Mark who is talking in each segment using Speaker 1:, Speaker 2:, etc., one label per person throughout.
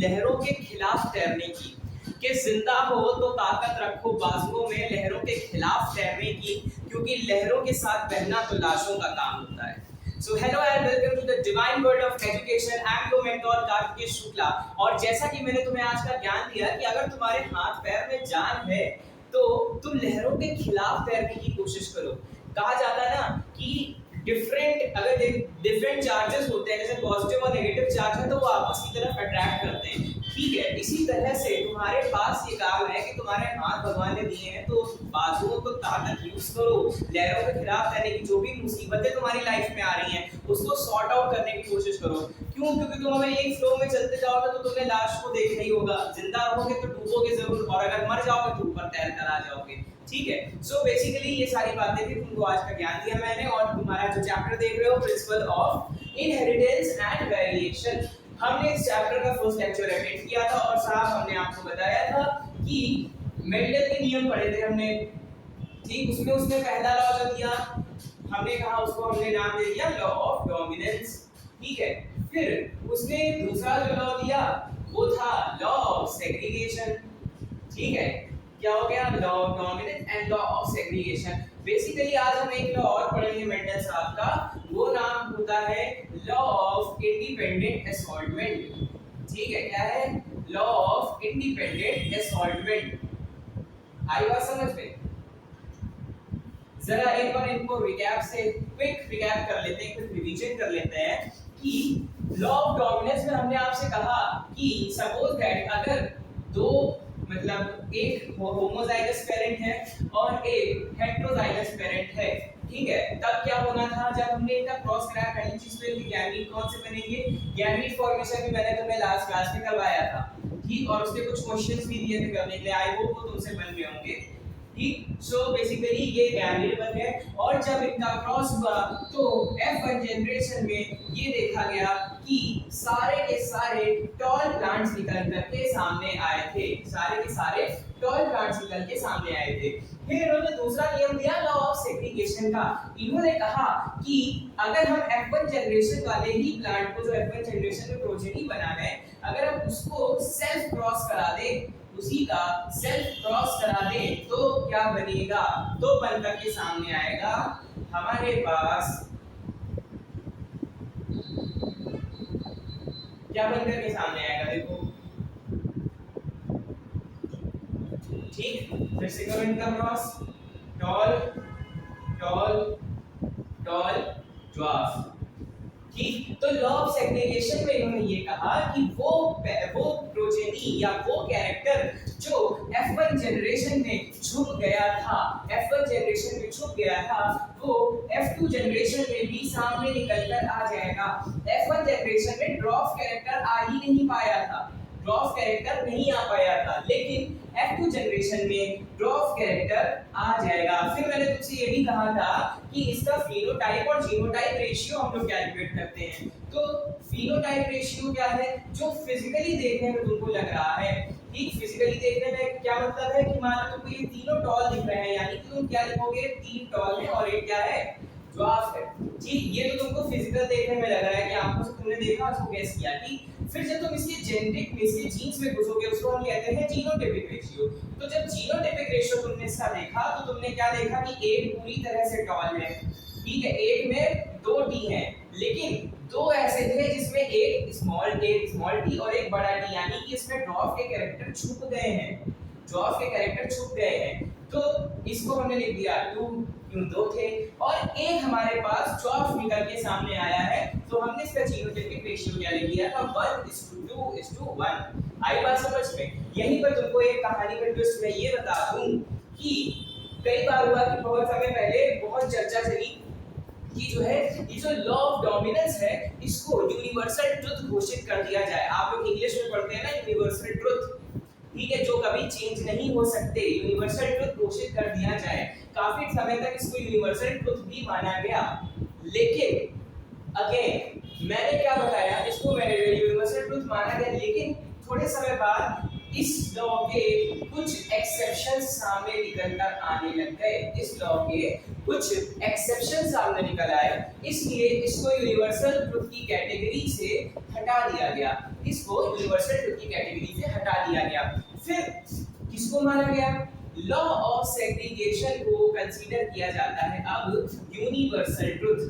Speaker 1: लहरों के खिलाफ तैरने की, कि जिंदा हो तो ताकत रखो बाजुओं में लहरों के खिलाफ तैरने की, क्योंकि लहरों के साथ बहना तो लाशों का काम होता है। So hello and welcome to the divine world of education. I am your mentor Kartikeya Shukla. और जैसा कि मैंने तुम्हें आज का ज्ञान दिया कि अगर तुम्हारे हाथ पैर में जान है तो तुम लहरों के खिलाफ तैरने की कोशिश करो। कहा जाता है ना कि डिफरेंट चार्जेस होते हैं, जैसे पॉजिटिव और नेगेटिव चार्ज है तो वो आपस की तरफ अट्रैक्ट करते हैं। ठीक है, इसी तरह से तुम्हारे पास ये काम है कि तुम्हारे हाथ भगवान ने दिए हैं तो बाजुओं को ताकत यूज करो, लहरों के खिलाफ रहने की जो भी मुसीबतें तुम्हारी लाइफ में आ रही हैं उसको सॉर्ट आउट करने की कोशिश करो। क्यों? क्योंकि तुम हमें एक फ्लो में चलते जाओगे तो तुम्हें लाश को देखना ही होगा, जिंदा रहोगे तो डूबोगे जरूर, और अगर मर जाओगे तो ऊपर तैर कर आ जाओगे। ठीक है, सो बेसिकली ये सारी बातें थी, तुमको आज का ज्ञान दिया मैंने। और तुम्हारा जो चैप्टर देख रहे हो principle of inheritance and variation, हमने इस चैप्टर का फर्स्ट लेक्चर अटेंड किया था और साहब हमने आपको बताया था कि मेंडल के नियम पढ़े थे हमने। ठीक, उसमें उसने पहला लॉ जो दिया हमने कहा उसको हमने नाम दे दिया लॉ ऑफ डोमिनेंस। ठीक है, फिर उसने दूसरा जो लॉ दिया वो था लॉ ऑफ सेग्रीगेशन। ठीक है, क्या हो गया? Law of dominance and law of segregation. Basically आज हम एक लॉ और पढ़ेंगे मेंडल साहब का, वो नाम होता है लॉ ऑफ इंडिपेंडेंट असॉर्टमेंट। ठीक है, क्या है? Law of independent assortment. आई बात समझ में? जरा एक बार इनको रिकैप से क्विक रिकैप कर लेते हैं, क्विक रिवीजन कर लेते हैं कि लॉ ऑफ डोमिनेंस में हमने आपसे कहा कि सपोज दैट अगर दो मतलब एक होमोजाइगस पेरेंट है और एक हेटेरोजाइगस पेरेंट है, ठीक है, तब क्या होना था जब हमने इनका क्रॉस कराया? पहली चीज तो इनके गैमीट कौन से बनेंगे? गैमीट फॉर्मेशन भी मैंने तुम्हें लास्ट क्लास में करवाया था। ठीक, और उसके कुछ क्वेश्चंस भी दिए थे करने के लिए, आई होप वो तुमसे बन गए होंगे। ठीक, सो बेसिकली ये गैमीट बन गए और जब इनका क्रॉस हुआ तो F1 जनरेशन में ये देखा गया कि सारे के सारे टॉल प्लांट्स निकल करके सामने आए थे, सारे के सारे टॉल प्लांट्स निकल के सामने आए थे। फिर इन्होंने दूसरा नियम दिया लॉ ऑफ सेग्रीगेशन का। इन्होंने कहा कि अगर हम F1 जनरेशन वाले ही प्लांट को, जो F1 जनरेशन में प्रोजेनी बना है, अगर हम उसको सेल्फ क्रॉस करा दें, उसी का सेल्फ क्रॉस करा दें तो क्या बनेगा? तो बनकर के सामने आएगा हमारे पास, क्या बनकर के सामने आएगा? देखो, ठीक, फिर से करो इनका cross, toll toll toll dwarf. ठीक, तो लॉ ऑफ सेग्रीगेशन में इन्होंने ये कहा कि वो प्रोजेनी या वो कैरेक्टर जो F1 जनरेशन में छुप गया था, F1 जनरेशन में छुप गया था, वो F2 जनरेशन में भी सामने निकल कर आ जाएगा। F1 जनरेशन में ड्वार्फ कैरेक्टर आ ही नहीं पाया था, ड्वार्फ कैरेक्टर नहीं आ पाया था, लेकिन F2 जनरेशन में ड्वार्फ कैरेक्टर आ जाएगा। फिर मैंने तुमसे ये भी कहा था कि इसका फिनोटाइप और जीनोटाइप रेशियो हम लोग कैलकुलेट करते हैं। तो फिनोटाइप रेशियो क्या है? जो फिजिकली देखने में तुमको लग रहा है, ठीक, फिजिकली देखने में क्या मतलब है कि मान लो तुमको ये तीनों टॉल दिख रहे हैं, यानी कि तुम क्या लिखोगे? तीन टॉल है और एक क्या है? ड्वार्फ है। ठीक, ये तो तुमको फिजिकल देखने में लग रहा है कि आपको तुमने देखा उसको गेस किया। ठीक, फिर जब तुम इसके जेनेटिक में, इसके जीन्स में घुसोगे, उसको हम कहते हैं जीनोटाइपिक रेशियो। तो जब जीनोटाइपिक रेशियो तुमने इसका देखा तो तुमने क्या देखा कि एक पूरी तरह से टॉल है, ठीक है, एक में दो टी है, लेकिन दो ऐसे थे जिसमें एक स्मॉल टी और एक बड़ा टी, यानी कि इसमें ड्वार्फ के कैरेक्टर छुप गए हैं, ड्वार्फ के कैरेक्टर छुप गए हैं। तो इसको हमने लिख दिया 2, क्यों दो थे, और एक हमारे पास ड्वार्फ निकल के सामने आया है, तो हमने इसका जीनोटाइपिक रेशियो क्या लिख दिया था? 1:2:1। आई बात समझ में? यहीं पर तुमको एक कहानी का ट्विस्ट मैं ये बता दूं कि कई बार हुआ कि बहुत समय पहले बहुत चर्चा चली कि जो है ये जो लॉ ऑफ डोमिनेंस है इसको यूनिवर्सल ट्रुथ घोषित कर दिया जाए। आप लोग इंग्लिश में पढ़ते हैं ना यूनिवर्सल ट्रुथ, ठीक है, जो कभी चेंज नहीं हो सकते, यूनिवर्सल ट्रुथ घोषित कर दिया जाए। काफी समय तक इसको यूनिवर्सल ट्रुथ भी माना गया, लेकिन अगेन मैंने क्या बताया, इसको यूनिवर्सल ट्रुथ माना गया, लेकिन थोड़े समय बाद इस लॉ के कुछ एक्सेप्शन सामने निकल कर आने लग गए, इस लॉ के कुछ एक्सेप्शन सामने निकल आए, इसलिए इसको यूनिवर्सल ट्रुथ की कैटेगरी से हटा दिया गया, इसको यूनिवर्सल ट्रुथ की कैटेगरी से हटा दिया गया। फिर किसको माना गया? लॉ ऑफ सेग्रीगेशन को कंसीडर किया जाता है अब यूनिवर्सल ट्रुथ,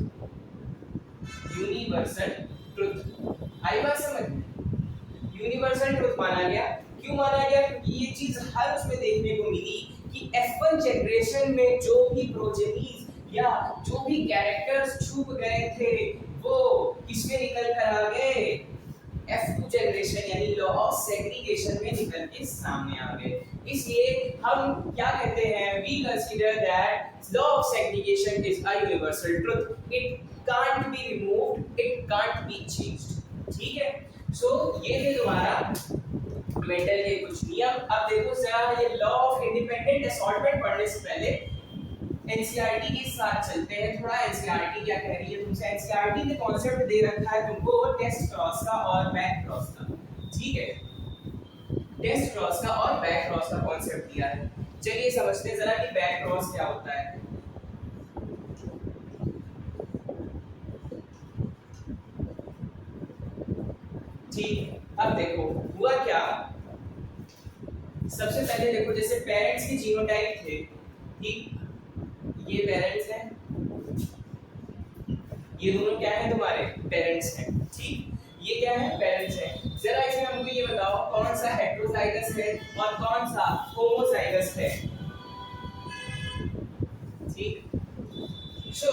Speaker 1: यूनिवर्सल ट्रुथ। आई बात समझ में? यूनिवर्सल ट्रुथ माना गया। क्यों माना गया? क्योंकि ये चीज हर उसमें देखने को मिली कि F1 जनरेशन में जो भी प्रोजेनीज या जो भी कैरेक्टर्स छुप गए थे वो किसमें निकल कर आ गए? F2 जनरेशन यानी लॉ ऑफ सेग्रीगेशन में निकल के सामने आ गए। इसलिए हम क्या कहते हैं? We consider that law of segregation is a universal truth, it can't be removed, it can't be changed. ठीक है, सो ये है तुम्हारा मेंडल के कुछ नियम। अब देखो जरा ये लॉ ऑफ इंडिपेंडेंट असॉर्टमेंट पढ़ने से पहले एनसीईआरटी के साथ चलते हैं। थोड़ा एनसीईआरटी क्या कह रही है तुमसे। एनसीईआरटी ने कॉन्सेप्ट दे रखा है तुमको टेस्ट क्रॉस का और बैक क्रॉस का। ठीक है, टेस्ट क्रॉस का और बैक क्रॉस का कॉन्सेप्ट दिया है। चलिए समझते हैं जरा कि बैक क्रॉस क्या होता है। ठीक, अब देखो हुआ क्या। सबसे पहले देखो जैसे पेरेंट्स के जीनोटाइप थे, ठीक, ये पेरेंट्स हैं, ये दोनों क्या है तुम्हारे? पेरेंट्स हैं। ठीक, ये क्या है? पेरेंट्स हैं। जरा इसमें हमको ये बताओ कौन सा हेटेरोजाइगस है और कौन सा होमोजाइगस है। ठीक, सो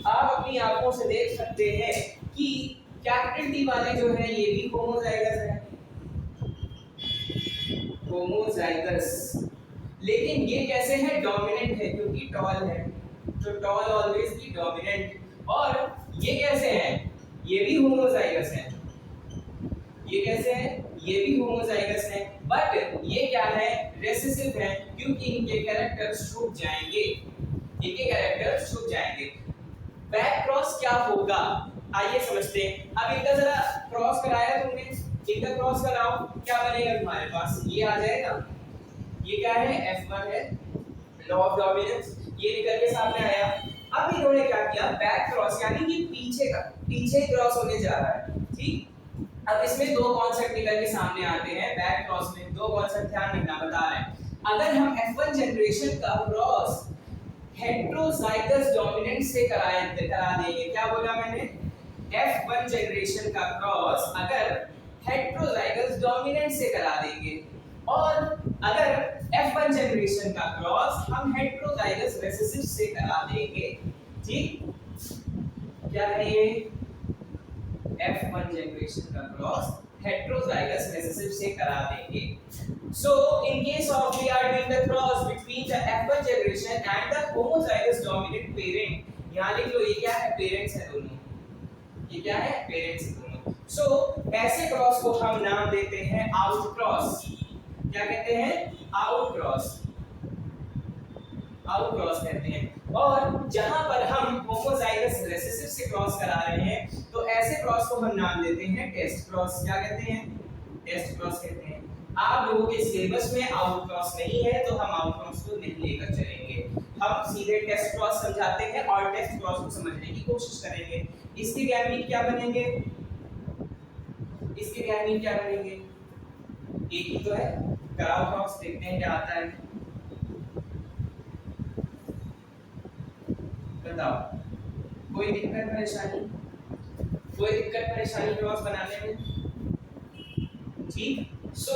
Speaker 1: आप अपनी आंखों से देख सकते हैं कि कैपिटल टी वाले जो है ये भी होमोजाइगस है, होमोजाइगस। लेकिन ये कैसे है? डोमिनेंट है, क्योंकि टॉल है, तो टॉल ऑलवेज बी डोमिनेंट। और ये कैसे हैं? ये भी होमोजाइगस है। ये कैसे हैं? ये भी होमोजाइगस है, बट ये क्या है? रेसेसिव है, क्योंकि इनके कैरेक्टर्स छूट जाएंगे, इनके कैरेक्टर्स छूट जाएंगे। बैक क्रॉस क्या होगा आइए समझते हैं। अब इनका जरा क्रॉस कराया तुमने, इनका क्रॉस कराओ, क्या बनेगा तुम्हारे पास? ये आ जाएगा, ये क्या है? F1 है, लॉ ऑफ डोमिनेंस, ये निकल के सामने आया। अब इन्होंने क्या किया? बैक क्रॉस, यानी कि पीछे क्रॉस होने जा रहा है। ठीक, अब इसमें दो कॉन्सेप्ट निकल के सामने आते हैं। बैक क्रॉस में दो कॉन्सेप्ट ध्यान रखना बता रहे हैं। अगर हम F1 जनरेशन का क्रॉस हेटेरोजाइगस डोमिनेंट से करा देंगे, क्या बोला मैंने? F1 जनरेशन का क्रॉस अगर हेटेरोजाइगस डोमिनेंट से करा देंगे और अगर F1 जनरेशन का क्रॉस हम हेटेरोजाइगस रिसेसिव से करा देंगे, ठीक, क्या करेंगे? F1 जनरेशन का क्रॉस हेटेरोजाइगस रिसेसिव से करा देंगे। So in case of we are doing the cross between the F1 generation and the homozygous dominant parent, यहाँ लिख लो ये क्या है? पेरेंट्स है दोनों, ये क्या है? पेरेंट्स है दोनों। So ऐसे क्रॉस को हम नाम देते हैं आउट क्रॉस। क्या कहते हैं? आउट क्रॉस, आउट क्रॉस कहते हैं। और जहां पर हम होमोजाइगस रिसेसिव से क्रॉस करा रहे हैं तो ऐसे क्रॉस को हम नाम देते हैं टेस्ट क्रॉस। क्या कहते हैं? टेस्ट क्रॉस कहते हैं। आप लोगों के सिलेबस में आउट क्रॉस नहीं है तो हम आउट क्रॉस को नहीं लेकर चलेंगे, हम सीधे टेस्ट क्रॉस समझाते हैं और टेस्ट क्रॉस को समझने की कोशिश करेंगे। इसके गैमीट क्या बनेंगे? इसके गैमीट क्या बनेंगे? एक ही तो है, कराओ क्रॉस, देखते हैं क्या आता है। बताओ, कोई दिक्कत परेशानी? कोई दिक्कत परेशानी क्रॉस बनाने में? ठीक, सो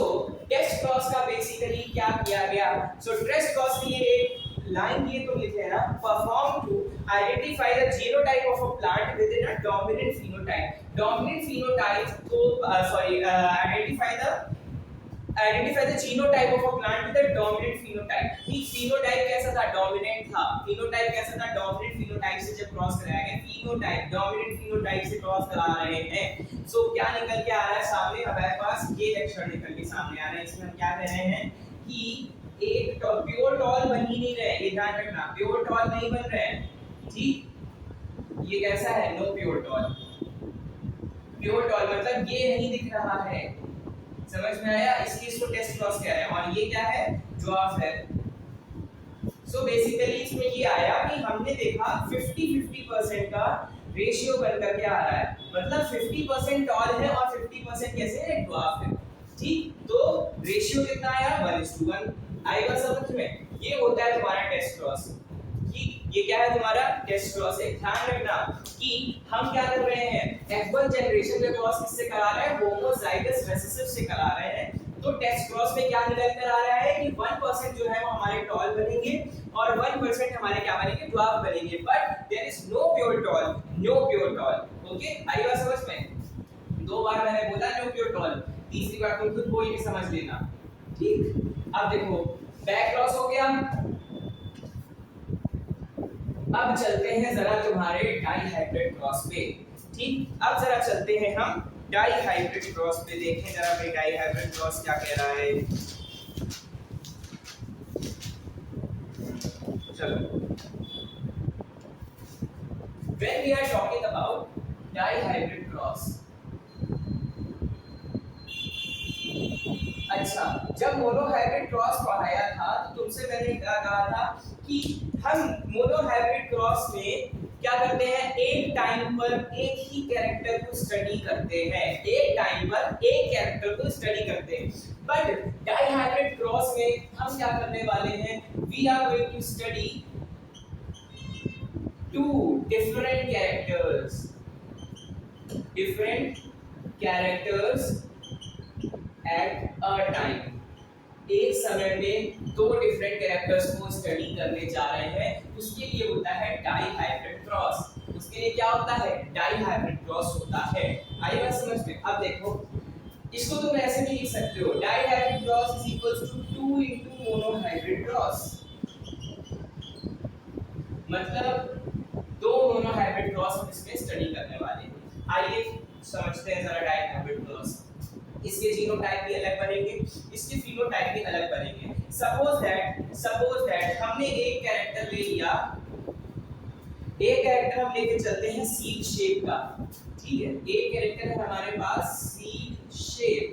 Speaker 1: टेस्ट क्रॉस का बेसिकली क्या किया गया? सो टेस्ट क्रॉस के लिए एक लाइन ये तो लिखे है ना, perform to identify the genotype of a plant with in a dominant phenotype. Dominant phenotype को identify the genotype of a plant with a dominant phenotype. ठीक, फिनोटाइप कैसा था? डोमिनेंट था। फिनोटाइप कैसा था? डोमिनेंट फिनोटाइप से जब क्रॉस कराया गया, फिनोटाइप डोमिनेंट फिनोटाइप से क्रॉस करा रहे हैं, सो क्या निकल के आ रहा है सामने? हमारे पास ये लक्षण निकल के सामने आ रहा है। इसमें हम क्या कह रहे हैं कि एक प्योर टॉल बन ही नहीं रहे, ये ध्यान रखना, प्योर टॉल नहीं बन रहे हैं। ठीक, ये कैसा है? No pure tall. Pure tall मतलब ये नहीं दिख रहा है, समझ में आया? इसलिए इसको टेस्ट क्रॉस कह रहे हैं। और ये क्या है? ड्वार्फ है। सो बेसिकली इसमें ये आया कि हमने देखा 50-50% का रेशियो बनकर के आ रहा है, मतलब 50% टॉल है और 50% कैसे है? ड्वार्फ है। ठीक, तो रेशियो कितना आया? 1:1 आएगा समझ में? ये होता है तुम्हारा टेस्ट क्रॉस। ठीक, ये क्या है तुम्हारा? टेस्ट क्रॉस है। ध्यान रखना कि हम क्या कर रहे हैं, F1 जनरेशन का क्रॉस किससे करा रहे हैं? होमोजाइगस रिसेसिव से करा रहे हैं। तो टेस्ट क्रॉस में क्या निकल कर आ रहा है कि 1% जो है वो हमारे टॉल बनेंगे और 1% हमारे क्या बनेंगे? ड्वार्फ बनेंगे। But there is no pure tall, no pure tall. Okay, आई बात समझ में? दो बार मैंने बोला नो प्योर टॉल, तीसरी बार तुम खुद बोल के समझ लेना। ठीक, अब देखो बैक क्रॉस हो गया। अब चलते हैं जरा तुम्हारे डाइहाइब्रिड क्रॉस पे। ठीक, अब जरा चलते हैं हम डाइहाइब्रिड क्रॉस पे, देखें जरा भाई डाइहाइब्रिड क्रॉस क्या कह रहा है। चलो, when we are talking about dihybrid cross, अच्छा, जब मोनोहाइब्रिड क्रॉस पढ़ाया था तो तुमसे मैंने क्या कहा था कि हम मोनोहाइब्रिड क्रॉस में क्या करते हैं? एक टाइम पर एक ही कैरेक्टर को स्टडी करते हैं, एक टाइम पर एक कैरेक्टर को स्टडी करते हैं। बट डाइहाइब्रिड क्रॉस में हम क्या करने वाले हैं? We are going to study two different characters at a time। एक समय में दो डिफरेंट कैरेक्टर्स को स्टडी करने जा रहे हैं, उसके लिए होता है डाइहाइब्रिड क्रॉस। उसके लिए क्या होता है? डाइहाइब्रिड क्रॉस होता है। आई बात समझ में? अब देखो, इसको तुम ऐसे भी लिख सकते हो, dihybrid cross is equals to 2 into monohybrid cross. मतलब दो मोनोहाइब्रिड क्रॉस हम इसमें स्टडी करने वाले हैं। आइए समझते हैं जरा डाइहाइब्रिड क्रॉस। इसके जीनोटाइप भी अलग बनेंगे, इसके फिनोटाइप भी अलग बनेंगे। सपोज दैट हमने एक कैरेक्टर ले लिया, एक कैरेक्टर हम लेके चलते हैं सीड शेप का। ठीक है, एक कैरेक्टर है हमारे पास सीड शेप,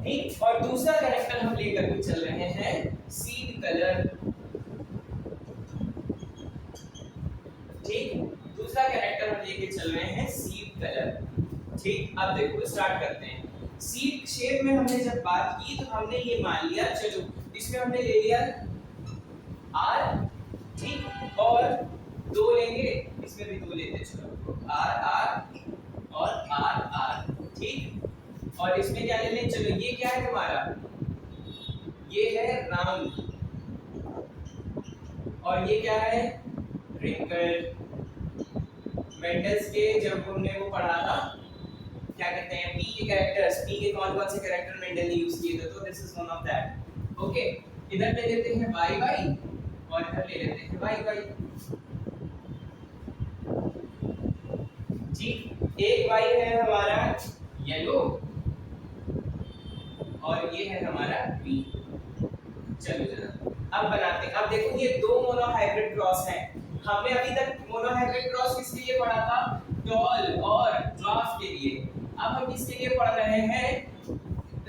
Speaker 1: ठीक, और दूसरा कैरेक्टर हम लेकर के चल रहे हैं सीड कलर। ठीक, दूसरा कैरेक्टर हम लेके चल रहे हैं सीड कलर। ठीक, अब देखो स्टार्ट करते हैं। सीड शेप में हमने जब बात की तो हमने ये मान लिया, चलो इसमें हमने ले लिया आर, ठीक, और दो लेंगे, इसमें भी दो लेते, चलो आर आर और आर आर, ठीक, और इसमें क्या ले लें? चलो ये क्या है तुम्हारा? ये है राउंड, और ये क्या है? रिंकल। मेंडल्स के जब हमने वो पढ़ा था, क्या कहते हैं, पी के कैरेक्टर्स, पी के कौन कौन से कैरेक्टर मेंडल ने यूज किए थे, तो this is one of that. Okay, इधर ले लेते हैं वाई वाई और इधर ले लेते हैं वाई वाई। जी, एक वाई है हमारा येलो और ये है हमारा बी। चलो जरा अब बनाते हैं। अब देखो ये दो मोनोहाइब्रिड क्रॉस हैं। हमने अभी तक मोनोहाइब्रिड क्रॉस किसके लिए पढ़ा था? टॉल और ड्वार्फ के लिए। अब हम किसके लिए पढ़ रहे हैं?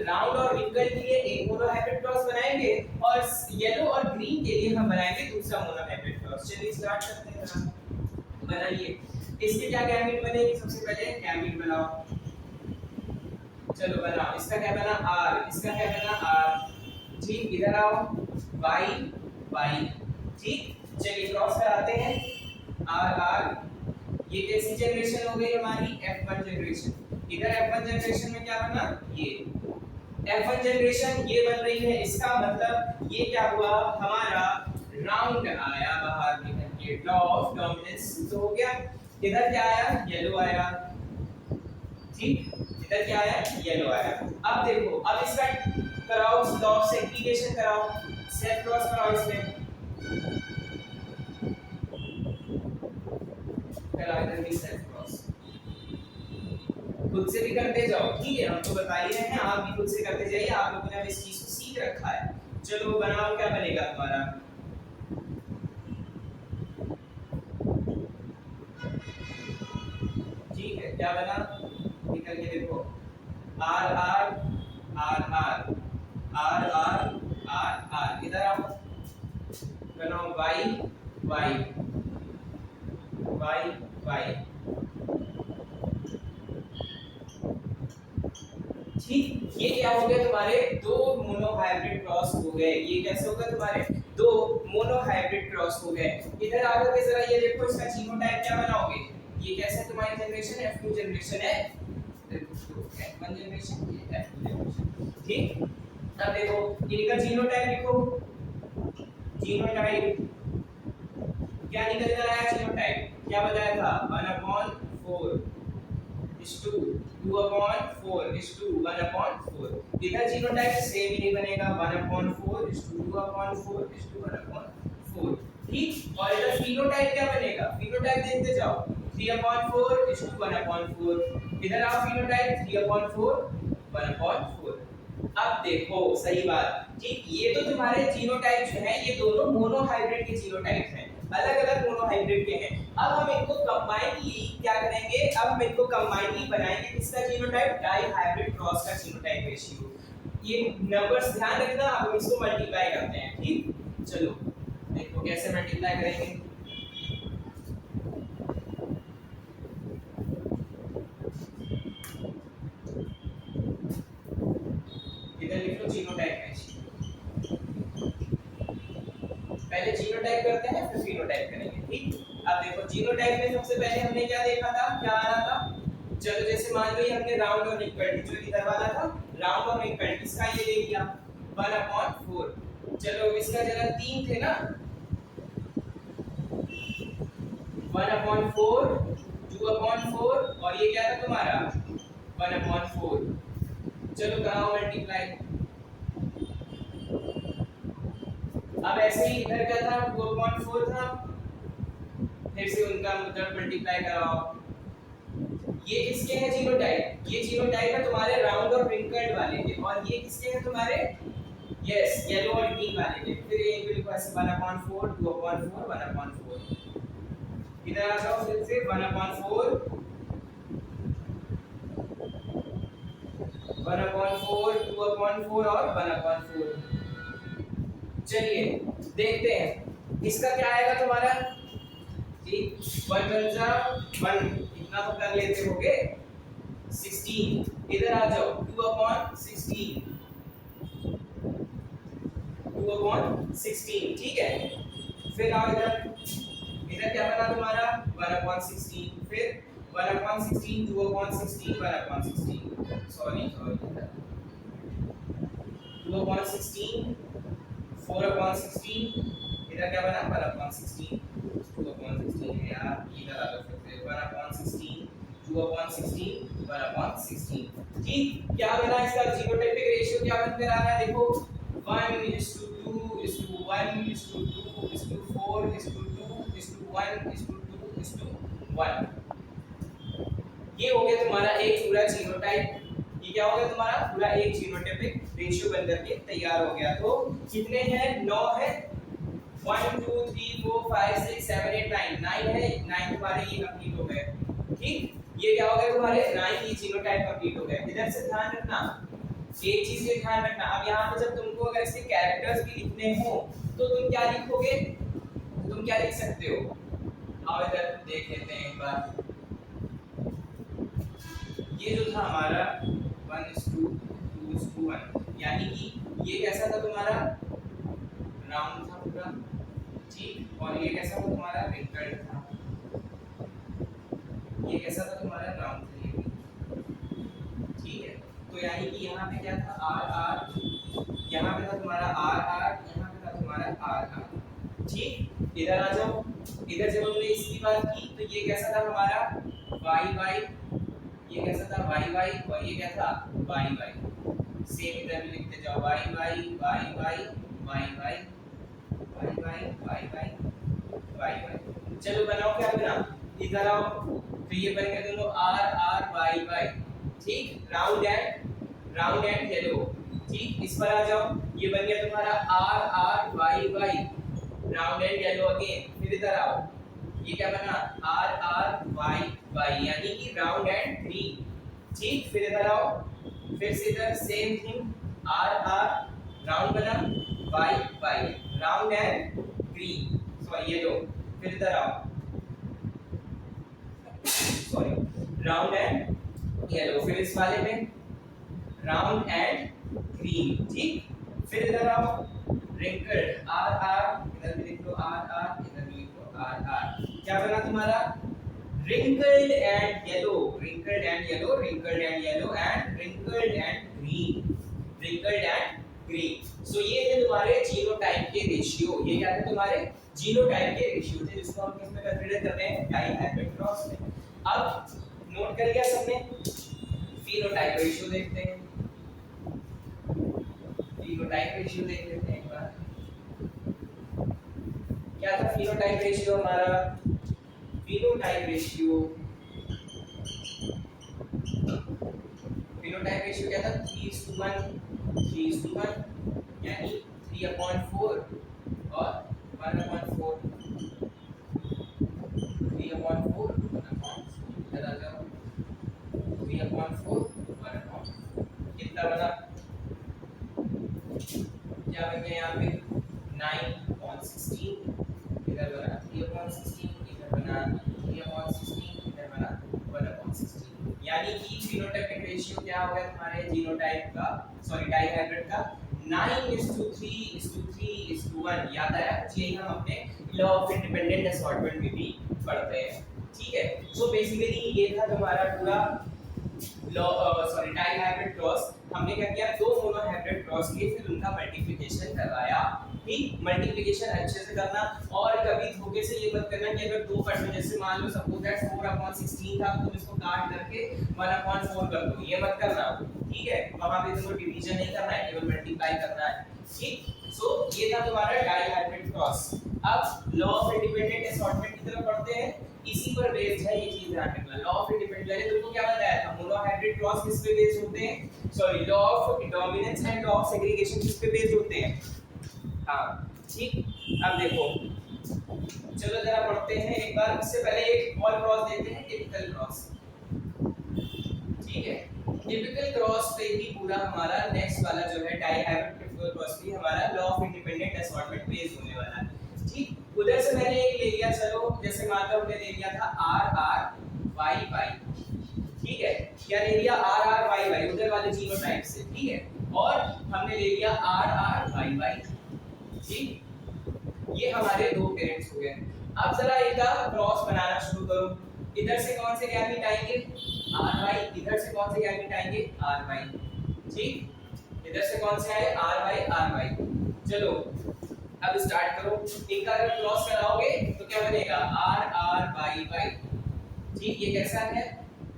Speaker 1: राउंड और रिंकल के लिए एक मोनोहाइब्रिड क्रॉस बनाएंगे और येलो और ग्रीन के लिए हम बनाएंगे दूसरा मोनोहाइब्रिड क्रॉस। चलिए स्टार्ट करते हैं, बनाइए। इसके क्या गैमेट बनेगी? सबसे पहले गैमेट बनाओ, चलो बनाओ। इसका क्या बना? आर, इसका क्या बना? आर, ठीक, इधर आओ वाई वाई, ठीक, चलिए क्रॉस कराते हैं आर आर। ये कैसी जनरेशन हो गई हमारी? F1 generation. इधर F1 जनरेशन में क्या बना? ये F1 जनरेशन ये बन रही है, इसका मतलब ये क्या हुआ? हमारा राउंड आया बाहर निकल के, लॉ ऑफ डोमिनेंस तो हो गया। इधर क्या आया? येलो आया, ठीक, इधर क्या आया? येलो आया। अब देखो, अब इसका कराओ लॉ ऑफ सेग्रीगेशन, कराओ सेट क्रॉस कराओ, इसमें कराओ इधर भी सेट क्रॉस। खुद से भी करते जाओ, ठीक है, हम तो बता ही रहे हैं, आप भी खुद से करते जाइए, आप लोगों ने अब इस चीज को सीख रखा है। चलो बनाओ, क्या बनेगा तुम्हारा? ठीक है, क्या बना? निकल के देखो, आर ठीक, ये क्या हो गया तुम्हारे दो मोनोहाइब्रिड क्रॉस हो गए। ये कैसे हो गए तुम्हारे दो मोनोहाइब्रिड क्रॉस हो गए। इधर आकर के जरा ये देखो इसका जीनोटाइप क्या बनाओगे। ये कैसे तुम्हारी जनरेशन F2 जनरेशन है, F1 जनरेशन, ये F2 जनरेशन। ठीक, अब देखो इनका जीनोटाइप लिखो। जीनोटाइप क्या निकल कर आया, जीनोटाइप क्या बताया था 1/4 is to 2/4 is to 1/4। इधर जीनोटाइप सेम ही बनेगा 1/4 is to 2/4 is to 1/4। ठीक, और इधर फिनोटाइप क्या बनेगा, फिनोटाइप देखते जाओ 3/4 is to 1/4। इधर आओ फिनोटाइप 3/4 1/4। अब देखो सही बात, ठीक, ये तो तुम्हारे जीनोटाइप जो है ये दोनों मोनोहाइब्रिड के जीनोटाइप हैं, अलग-अलग मोनोहाइब्रिड के हैं। अब हम इनको कंबाइनली क्या करेंगे, अब हम इनको कंबाइनली बनाएंगे किसका जीनोटाइप, डाइहाइब्रिड क्रॉस का जीनोटाइप रेशियो। ये नंबर्स ध्यान रखना, अब हम इसको मल्टीप्लाई करते हैं। ठीक, चलो देखो कैसे मल्टीप्लाई करेंगे। इधर लिख लो जीनोटाइप रेशियो, पहले जीनोटाइप करते हैं फिर फिनोटाइप करेंगे। ठीक, अब देखो जीनोटाइप में सबसे पहले हमने क्या देखा था, क्या आ रहा था, चलो जैसे मान लो ये हमने राउंड और निकल्ट जो इधर वाला था राउंड और निकल्ट इसका ये ले लिया 1/4। चलो इसका जरा 3 थे ना 1/4 2/4 और ये क्या था तुम्हारा 1/4। चलो कराओ मल्टीप्लाई। अब ऐसे ही इधर क्या था 2/4 था, फिर से उनका मतलब मल्टीप्लाई कराओ। ये किसके हैं जीनोटाइप, ये जीनोटाइप है तुम्हारे राउंड और रिंकल्ड वाले के, और ये किसके हैं तुम्हारे यस येलो और ग्रीन वाले के। फिर ये भी लिखो ऐसे 1/4 2/4 1/4। इधर आ जाओ फिर से 1/4 2/4 और 1/4। चलिए देखते हैं इसका क्या आएगा तुम्हारा। ठीक, 1 1 जा 1 इतना तो कर लेते होगे 16। इधर आ जाओ 2/16 2/16। ठीक है, फिर आओ इधर, इधर क्या बना तुम्हारा 1/16, फिर 1/16 2/16 1/16 सॉरी 2/16 4/16। इधर क्या बना 1/16 2/16 है यार, इधर आ जाओ फिर 1/16 2/16 1/16। ठीक, क्या बना इसका जीनोटाइपिक रेशियो क्या बनकर आ रहा है देखो 1:2:1:2:4:2:1:1:2:2:1 ये हो गया तुम्हारा एक पूरा जीनोटाइप। ये क्या हो गया तुम्हारा पूरा एक जीनोटाइपिक रेशियो बनकर के तैयार हो गया। तो कितने हैं 9 है 1 2 3 4 5 6 7 8 9 9 है, 9 तुम्हारे ये कंप्लीट हो गए। ठीक, ये क्या हो गया तुम्हारे 9 ये जीनोटाइप कंप्लीट हो गए। इधर से ध्यान रखना एक चीज ये ध्यान रखना, अब यहाँ पे जब तुमको अगर इसके कैरेक्टर्स भी लिखने हो तो तुम क्या लिखोगे, तुम क्या लिख सकते हो, आओ इधर देख लेते हैं एक बार। ये जो था हमारा 1:2:1 यानी कि ये कैसा था तुम्हारा राउंड था पूरा। ठीक, और ये कैसा था तुम्हारा रिंकल्ड था, ये कैसा था तुम्हारा राउंड था ये। ठीक है, तो यानी कि यहाँ पे क्या था आर आर, यहाँ पे था तुम्हारा आर आर, यहाँ पे था तुम्हारा आर आर। ठीक, इधर आ जाओ, इधर जब हमने इसकी बात की तो ये कैसा था हमारा वाई वाई, ये कैसा था वाई वाई, और ये क्या था वाई वाई। सेम इधर भी लिखते जाओ Y Y Y Y Y Y Y Y Y Y Y Y. चलो बनाओ क्या बना, इधर आओ, तो ये बन गया दोनों आर आर वाई वाई। ठीक, राउंड एंड येलो। ठीक, इस पर आ जाओ, ये बन गया तुम्हारा R R Y Y round and yellow again. फिर इधर आओ, ये क्या बना आर आर वाई वाई यानी कि राउंड एंड ग्रीन। ठीक, फिर इधर आओ, फिर से इधर same thing R R round बना Y Y round and green sorry yellow. फिर इधर आओ सॉरी राउंड एंड येलो। फिर इस वाले में राउंड एंड ग्रीन। ठीक, फिर इधर आओ, रिंकल्ड आर आर, इधर भी लिख लो आर आर, इधर भी लिख लो आर आर। क्या बना तुम्हारा? wrinkled and yellow, wrinkled and yellow, wrinkled and yellow and wrinkled and green, wrinkled and green। so ये थे तुम्हारे जीनोटाइप के रेशियो। ये क्या थे तुम्हारे जीनोटाइप के रेशियो थे, जिसको हम किस में कंसीडर करते हैं? डाइहाइब्रिड क्रॉस में। अब नोट कर लिया सबने? फिनोटाइप रेशियो देखते हैं, फिनोटाइप रेशियो देख लेते हैं एक बार। क्या था फिनोटाइप रेशियो हमारा? फिनोटाइप रेशियो, फिनोटाइप रेशियो क्या था? 3:1, 3:1, यानी 3/4 और 1/4, 3/4 इधर आ जाओ, 3/4 1/4 कितना बना? क्या बन गया यहाँ पे? 9/16 इधर बना 3/16, इधर बना 3/16, इधर बना 1/16। यानी कि फिनोटाइपिक रेशियो क्या हो गया तुम्हारे जीनोटाइप का, सॉरी डाइहाइब्रिड का? 9:3:3:1। याद आया? यही हम अपने लॉ ऑफ इंडिपेंडेंट असॉर्टमेंट में भी पढ़ते हैं। ठीक है, सो बेसिकली ये था तुम्हारा पूरा लॉ, सॉरी डाइहाइब्रिड क्रॉस। हमने क्या किया? दो मोनोहाइब्रिड क्रॉस किए, फिर उनका मल्टीप्लिकेशन करवाया। ठीक, मल्टीप्लिकेशन अच्छे से करना, और कभी धोखे से ये मत करना कि अगर 2%, जैसे मान लो सपोज दैट 4/16 था, तुम इसको काट करके 1/4 कर दो, ये मत करना। ठीक है, वहां पे तुमको डिवीजन नहीं करना है, केवल मल्टीप्लाई करना है। ठीक, सो ये था तुम्हारा डाइहाइब्रिड क्रॉस। अब लॉ ऑफ इंडिपेंडेंट असॉर्टमेंट की तरफ बढ़ते हैं। इसी पर बेस्ड है ये चीज, ध्यान रखना। लॉ ऑफ इंडिपेंडेंट, मैंने तुमको क्या बताया था? मोनोहाइब्रिड क्रॉस किस पे बेस्ड होते हैं? Sorry, law of dominance and law of segregation किस पे बेस्ड होते हैं? हाँ, ठीक। अब देखो, चलो जरा पढ़ते हैं एक बार। इससे पहले एक और क्रॉस देखते हैं, टिपिकल क्रॉस। ठीक है, टिपिकल क्रॉस पे ही पूरा हमारा नेक्स्ट वाला जो है डाइहाइब्रिड टिपिकल क्रॉस भी हमारा law of independent assortment based होने वाला है। ठीक, उधर से मैंने एक ले लिया, चलो जैसे मान लो हमने ले लिया था आर आर वाई वाई। ठीक है, क्या ले लिया? आर आर वाई वाई, उधर वाले जीनोटाइप से। ठीक है, और हमने ले लिया आर आर वाई वाई। ठीक, ये हमारे दो पेरेंट्स हो गए। अब जरा इनका क्रॉस बनाना शुरू करो। इधर से कौन से गैप मिटाएंगे? R Y. इधर से कौन से गैप मिटाएंगे? R Y. ठीक, इधर से कौन से आए? R Y R Y. चलो अब स्टार्ट करो। इनका अगर क्रॉस कराओगे तो क्या बनेगा? R R Y Y. ठीक, ये कैसा है?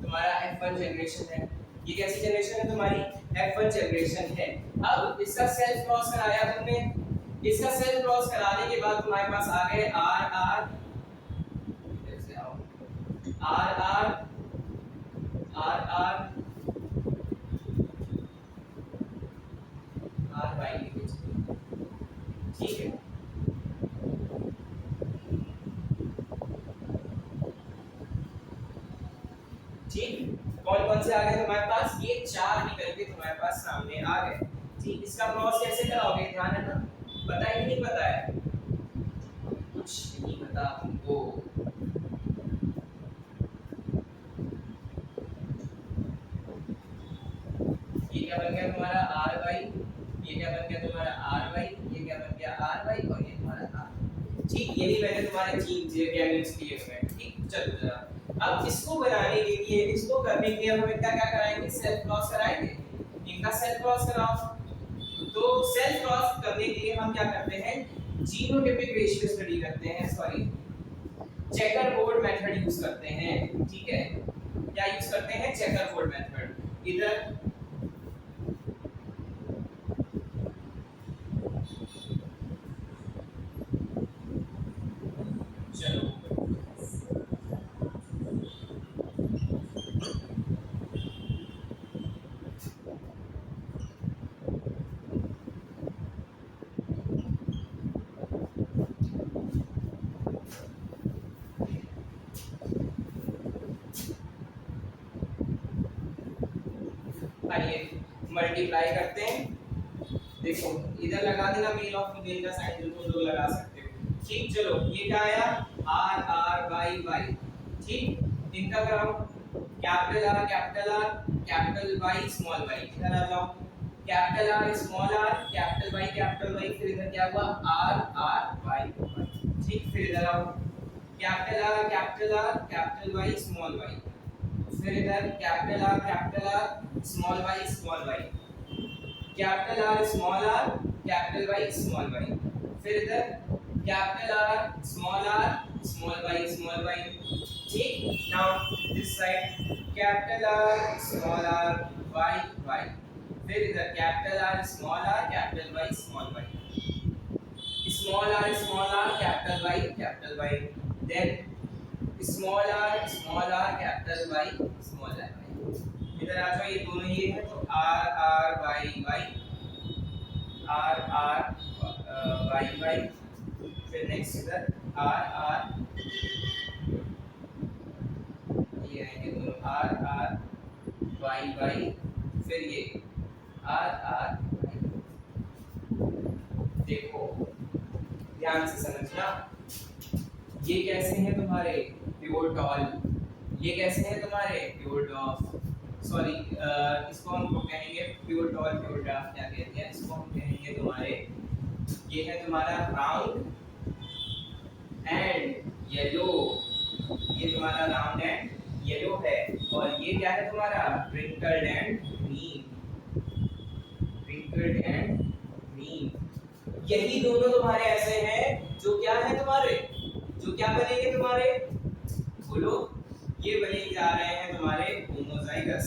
Speaker 1: तुम्हारा F1 जनरेशन है। ये कैसी जनरेशन है तुम्हारी? F1 जनरेशन है। अब इसका सेल्फ क्रॉस कराया तुमने, इसका सेल्फ क्रॉस कराने के बाद तुम्हारे पास आ गए आर आर, ऐसे आओ, R R R R R Y के बीच। ठीक है, ठीक, कौन कौन से आ गए तुम्हारे पास? ये चार निकल के तुम्हारे पास सामने आ गए। ठीक, इसका क्रॉस कैसे कराओगे? ध्यान रखना, पता है कि नहीं पता है? कुछ नहीं पता तुमको? ये क्या बन गया तुम्हारा? R Y. ये क्या बन गया तुम्हारा? R Y. ये क्या बन गया? R Y. और ये तुम्हारा आर। ठीक, यही मैंने तुम्हारे जीन जेगेमिन्स किए हुए हैं। ठीक, चलो जरा अब इसको बनाने के लिए, इसको करने के लिए हम इनका क्या कराएंगे? सेल्फ क्रॉस कराएंगे। इनका सेल्फ क्रॉस कराओ। तो सेल्फ क्रॉस करने के लिए हम क्या करते हैं? जीनोटाइपिक रेशियो स्टडी करते हैं, sorry checker board method use करते हैं। ठीक है, क्या यूज करते हैं? Checker board method. इधर चलो आइए मल्टीप्लाई करते हैं। देखो इधर लगा देना मेल और फीमेल का साइन, बिल्कुल दो लगा सकते हो। ठीक, चलो ये क्या आया? R R Y Y. ठीक, इनका कराओ, capital R capital R capital Y small Y, इधर आ जाओ, capital R small R capital Y, फिर इधर क्या हुआ आर आर वाई वाई, ठीक, फिर इधर आओ, कैपिटल वाई स्मॉल वाई, फिर इधर capital R small Y, capital R capital Y small Y, फिर इधर कैपिटल आर स्मॉल वाई, ठीक। Now this side capital R small R Y Y, फिर इधर capital R capital Y small Y, small R capital Y, then small R capital Y small Y, इधर आ जाओ, ये दोनों ये है तो आर आर वाई वाई, फिर नेक्स्ट इधर आर ये आएंगे दोनों आर वाई, फिर ये आर देखो ध्यान से समझना, ये कैसे हैं तुम्हारे पिवोटॉल, ये कैसे हैं तुम्हारे पिवोटॉफ, सॉरी इसको हम कहेंगे पिवोटॉल पिवोटाफ क्या कहते हैं, इसको हम कहेंगे तुम्हारे, ये है तुम्हारा राउंड एंड येलो, ये तुम्हारा राउंड एंड येलो है, और ये क्या है तुम्हारा रिंकल्ड एंड ग्रीन, यही दोनों तुम्हारे ऐसे हैं जो क्या है तुम्हारे, जो क्या बनेंगे तुम्हारे, बोलो, ये बने जा रहे हैं तुम्हारे होमोजाइगस,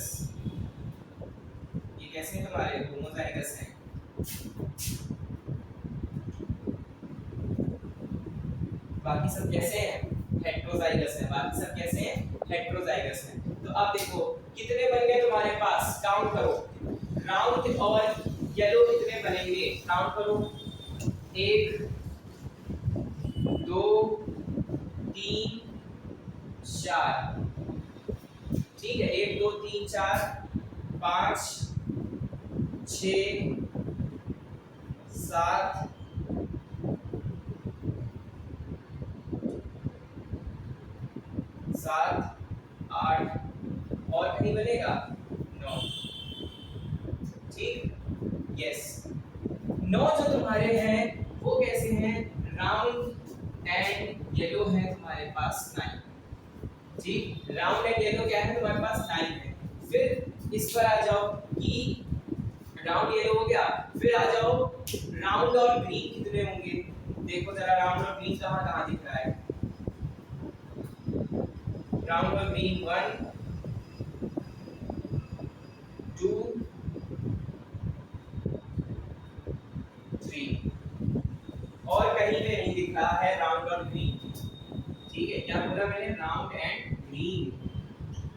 Speaker 1: ये कैसे हैं तुम्हारे होमोजाइगस हैं, बाकी सब कैसे हैं हेट्रोजाइगस हैं, बाकी सब कैसे हैं हेट्रोजाइगस हैं। तो अब देखो कितने बन गए तुम्हारे पास, काउंट करो, राउंड और येलो कितने बनेंगे, काउंट करो, 1 2 3 4, ठीक है, 1 2 3 4 5 6 7 8 और कहीं बनेगा 9, ठीक, यस, 9 जो तुम्हारे हैं वो कैसे हैं, राउंड एंड येलो है तुम्हारे पास 9, ठीक, राउंड एंड येलो क्या है तुम्हारे पास 9 है, फिर इस पर आ जाओ कि राउंड येलो हो गया, फिर आ जाओ राउंड और ग्रीन कितने होंगे, देखो जरा राउंड और ग्रीन कहाँ कहाँ दिख रहा है, राउंड और ग्रीन 1 2 3 और कहीं पे नहीं दिख रहा है राउंड और ग्रीन, ठीक है, क्या बोला मैंने, राउंड एंड ग्रीन,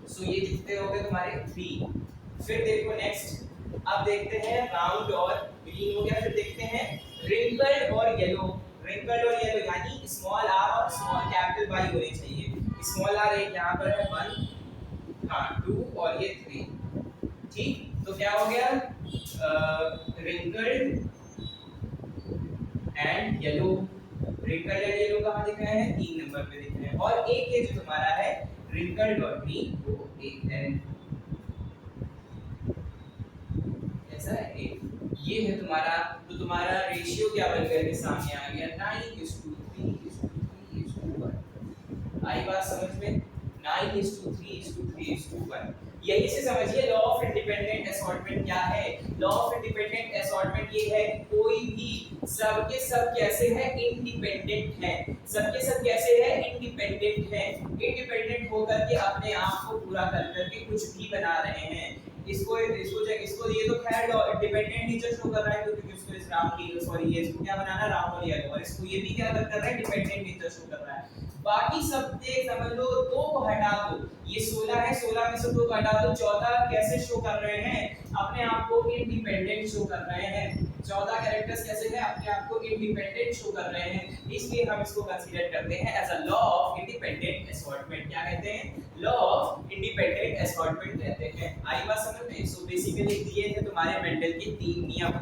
Speaker 1: सो ये दिखते होंगे तुम्हारे 3, फिर देखो नेक्स्ट, अब देखते हैं राउंड और ग्रीन हो गया, फिर देखते हैं रिंकल्ड और येलो, यानी स्मॉल आर और स्मॉल कैपिटल वाई होने चाहिए, स्मॉल आर एक यहाँ पर है 1 हाँ 2 और ये 3, ठीक, तो क्या हो गया रिंकल्ड एंड येलो, कहाँ दिख रहे हैं, 3 नंबर पे दिख रहे हैं, और एक ये जो तुम्हारा है रिंकल्ड और ग्रीन वो एक है, ऐसा है एक, ये है तुम्हारा, तो तुम्हारा रेशियो क्या बन करके सामने आ गया 9:3:1, आई बात समझ में, 9:3:1, यही से समझिए लॉ ऑफ इंडिपेंडेंट असॉर्टमेंट क्या है, लॉ ऑफ इंडिपेंडेंट असॉर्टमेंट ये है कि कोई भी सबके सब कैसे हैं इंडिपेंडेंट हैं, सबके सब कैसे हैं इंडिपेंडेंट हैं, इंडिपेंडेंट होकर के अपने आप को पूरा कर करके कुछ भी बना रहे हैं, इसको ये तो खैर डिपेंडेंट नेचर शो कर रहा है क्योंकि इसको इस राउंड की सॉरी ये इसको क्या बनाना राउंड और येलो, और इसको ये भी क्या कर रहा है डिपेंडेंट नेचर शो कर रहा है, बाकी सब देख समझ लो, 2 को हटा दो, ये 16 है, 16 में से 2 को हटा दो, 14 कैसे शो कर रहे हैं, अपने आप को इंडिपेंडेंट शो कर रहे हैं, 14 कैरेक्टर्स कैसे हैं, अपने आप को इंडिपेंडेंट शो कर रहे हैं, इसलिए हम इसको कंसीडर करते हैं as a law of independent assortment, क्या कहते हैं, लॉ ऑफ इंडिपेंडेंट असॉर्टमेंट कहते हैं, आई बात समझ में। सो बेसिकली दिए थे तुम्हारे मेंडल के 3 नियम,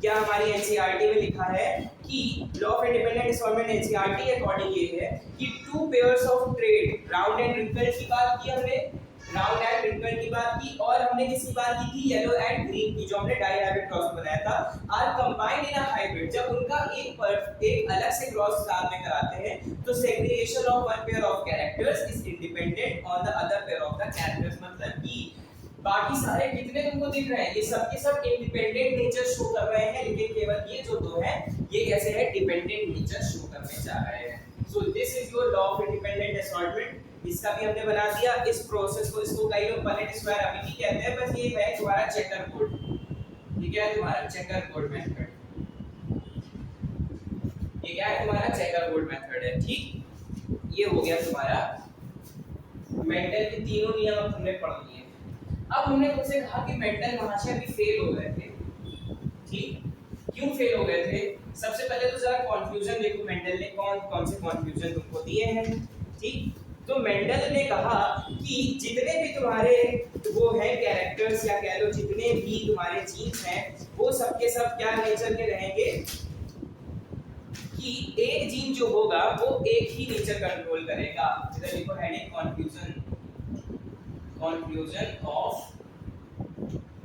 Speaker 1: क्या हमारी एनसीईआरटी में लिखा है कि law of independent assortment NCERT according ये है कि 2 pairs of trait round and wrinkle की बात की हमने, ब्राउन एंड रिंकल की बात की, और हमने किसकी बात की थी, येलो एंड ग्रीन की, जो हमने डाई हाइब्रिड क्रॉस बनाया था। Are combined in a hybrid, जब उनका एक अलग से क्रॉस साथ में कराते हैं तो segregation of one pair of characters is independent on the other pair of the characters, मतलब कि बाकी सारे कितने तुमको दिख रहे हैं, ये सब के सब इंडिपेंडेंट नेचर शो कर रहे हैं, लेकिन केवल ये जो दो हैं ये कैसे है, डिपेंडेंट नेचर शो करने जा रहे हैं। So this is your law of independent assortment, इसका भी हमने बना दिया। इस प्रोसेस को, इसको कई लोग पनेट स्क्वायर अभी भी कहते हैं, बस ये है तुम्हारा चेकर कोड, ये क्या है तुम्हारा चेकर कोड मेथड, ये क्या है तुम्हारा चेकर कोड मेथड है, ठीक। ये हो गया तुम्हारा मेंडल के तीनों नियम अब तुमने पढ़ लिए। अब हमने तुमसे कहा कि मेंडल महाशय भी फेल हो गए थे, ठीक, क्यों फेल हो गए थे? सबसे पहले तो जरा कन्फ्यूजन देखो, मेंडल ने कौन कौन से कन्फ्यूजन तुमको दिए हैं, ठीक। तो मेंडल ने कहा कि जितने भी तुम्हारे वो हैं कैरेक्टर्स, या कह लो जितने भी तुम्हारे जीन्स हैं, वो सब के सब क्या नेचर के रहेंगे, कि एक जीन जो होगा वो एक ही नेचर कंट्रोल करेगा। इधर देखो heading confusion of